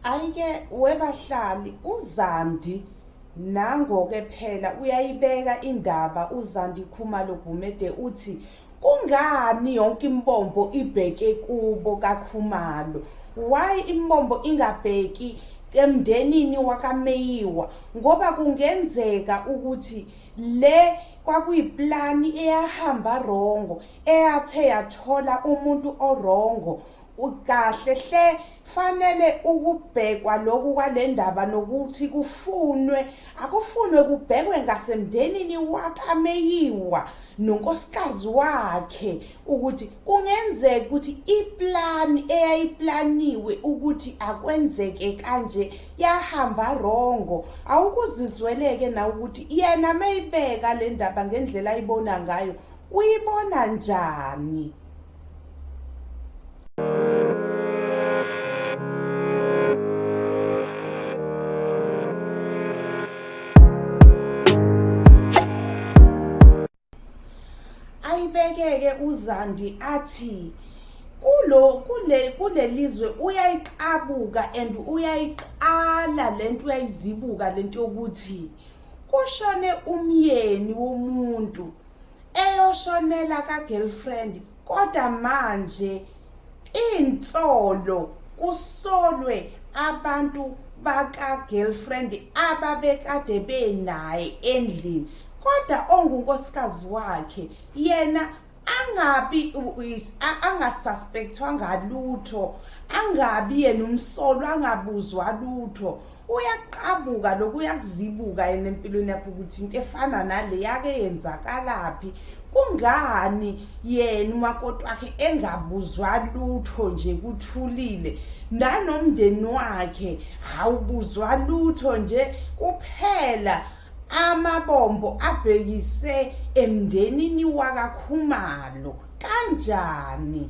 Ayike webahlali uZandi nango-ke phela uyayibeka indaba uZandi Khumalo Gumede uthi kungani yonke imbombo ibheke kubo kaKhumalo, why imbombo ingabheki emndenini wakaMeyiwa? Ngoba kungenzeka ukuthi le kwakuyiplani eyahamba rongo, eyathe yathola umuntu orongo. Kahle hle fanele ukubhekwa lokhu kwalendaba nokuthi akufunwe kubhekwe ngasemndenini wakaMeyiwa nonkosikazi wakhe, ukuthi kungenzeka ukuthi iplani eyayiplaniwe ukuthi akwenzeke kanje yahamba rongo. Awukuzizweleke na ukuthi yena meyibeka le ndaba ngendlela ayibona ngayo, uyibona njani? Ayibekeke uZandi athi kulelizwe uyayiqabuka and uyayiqala lento, uyayizibuka lento yokuthi kushone umyeni womuntu eyoshonela ka-girlfriend, kodwa manje insolo kusolwe abantu baka-girlfriend ababekade benaye endlini, kodwa ongunkosikazi wakhe yena angasuspectwa ngalutho, angabi yena umsolo, angabuzwa lutho. Uyaqabuka lokhu, uyakuzibuka yena empilweni yakhe ukuthi into efana nale yake yenzakalaphi. Kungani yena umakoti wakhe engabuzwa lutho nje kuthulile, nanomndeni wakhe awubuzwa lutho nje kuphela? Amabombo abhekise emndenini wakaKhumalo kanjani?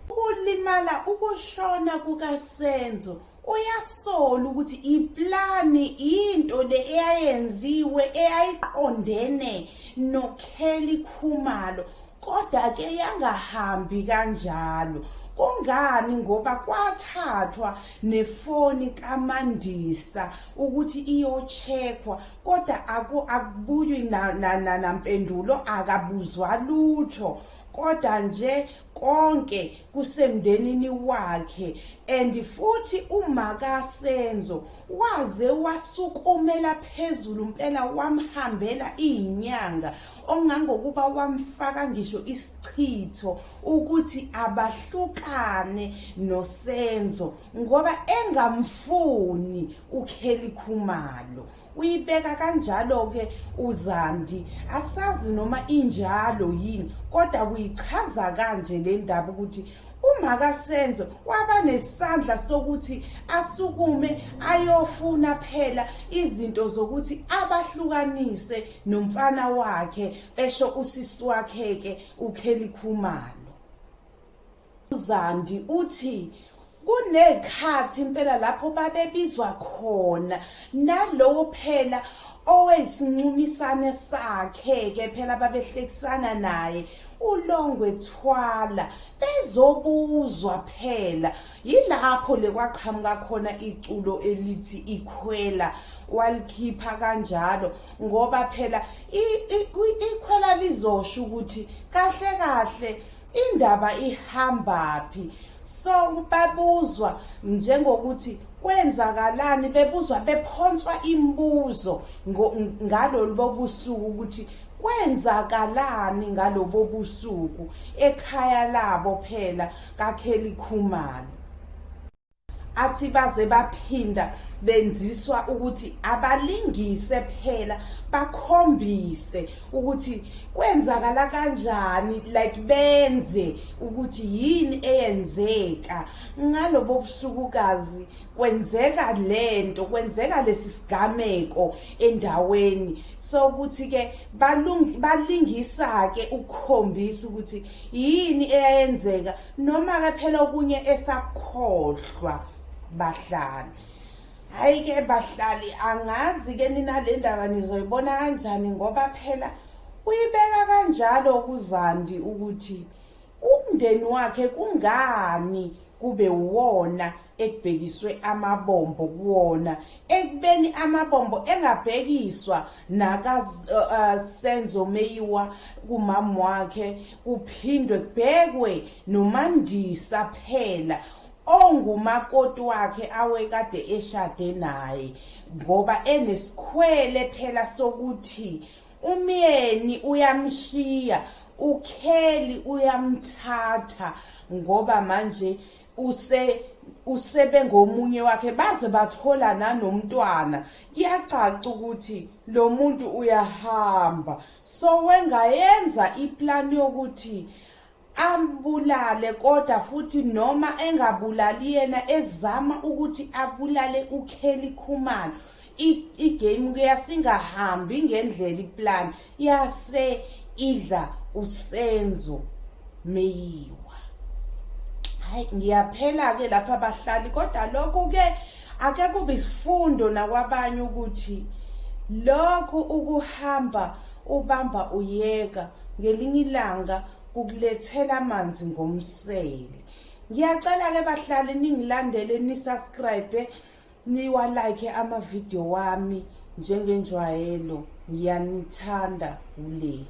Ukulimala, ukushona kukaSenzo uyasola ukuthi iplani into le eyayenziwe eyayiqondene noKheli Khumalo, kodwa ke yangahambi kanjalo. Kungani? Ngoba kwathathwa nefoni kaMandisa ukuthi iyocheckwa, kodwa akubuywi nampendulo, akabuzwa lutho, kodwa nje konke kusemndenini wakhe. And futhi uMakasenzo waze wasukumela phezulu impela, wamhambela izinyanga ongangokuba wamfaka ngisho isichitho ukuthi abahlukane noSenzo ngoba engamfuni uKheli Khumalo. Uyibeka kanjalo ke uZandi, asazi noma injalo yini, kodwa kuyichaza kanje le ndaba ukuthi uMakasenzo waba nesandla sokuthi asukume ayofuna phela izinto zokuthi abahlukanise nomfana wakhe, esho usisi wakhe ke uKheli Khumalo. uZandi uthi kunekhathi impela lapho babebizwa khona nalowo phela owesincumisane sakhe ke phela babehlekisana naye uLongwe Thwala, bezobuzwa phela. Yilapho lekwaqhamuka khona iculo elithi ikhwela, walikhipha kanjalo ngoba phela ikhwela lizosho ukuthi kahle kahle indaba ihambaphi. So babuzwa njengokuthi kwenzakalani, bebuzwa bephonswa imibuzo ngalolu bobusuku ukuthi kwenzakalani ngalobo busuku ekhaya labo phela kaKheli Khumalo. Athi baze baphinda benziswa ukuthi abalingise phela bakhombise ukuthi kwenzakala kanjani, like benze ukuthi yini eyenzeka ngalobo busukukazi, kwenzeka lento, kwenzeka lesi sigameko endaweni. So ukuthi ke balingisa ke ukukhombisa ukuthi yini eyenzeka, noma ke phela okunye esakhohlwa bahlali. Hayi ke bahlali, angazi ke nina le ndaba nizoyibona kanjani, ngoba phela uyibeka kanjalo kuZandi ukuthi umndeni wakhe kungani kube wona ekubhekiswe amabombo kuwona ekubeni amabombo engabhekiswa Senzo Meyiwa kumama wakhe kuphindwe kubhekwe noMandisa phela ongumakoti wakhe awekade eshade naye ngoba enesikhwele phela sokuthi umyeni uyamshiya ukheli uyamthatha ngoba manje usebe ngomunye wakhe baze bathola nanomntwana kuyacaca ukuthi lo muntu uyahamba so wengayenza iplan yokuthi ambulale kodwa futhi noma engabulali yena ezama ukuthi abulale uKelly Khumalo igame kuyasingahambi ngendlela iplan yase idla uSenzo Meyiwa. Hayi ngiyaphela ke lapha abahlali kodwa lokho ke ake kube isifundo nakwabanye ukuthi lokho ukuhamba ubamba uyeka ngelinye ilanga ukulethela amanzi ngomsele. Ngiyacela ke bahlali ningilandele ni subscribe niwa like ama video wami njengenjwayelo ngiyanithanda ule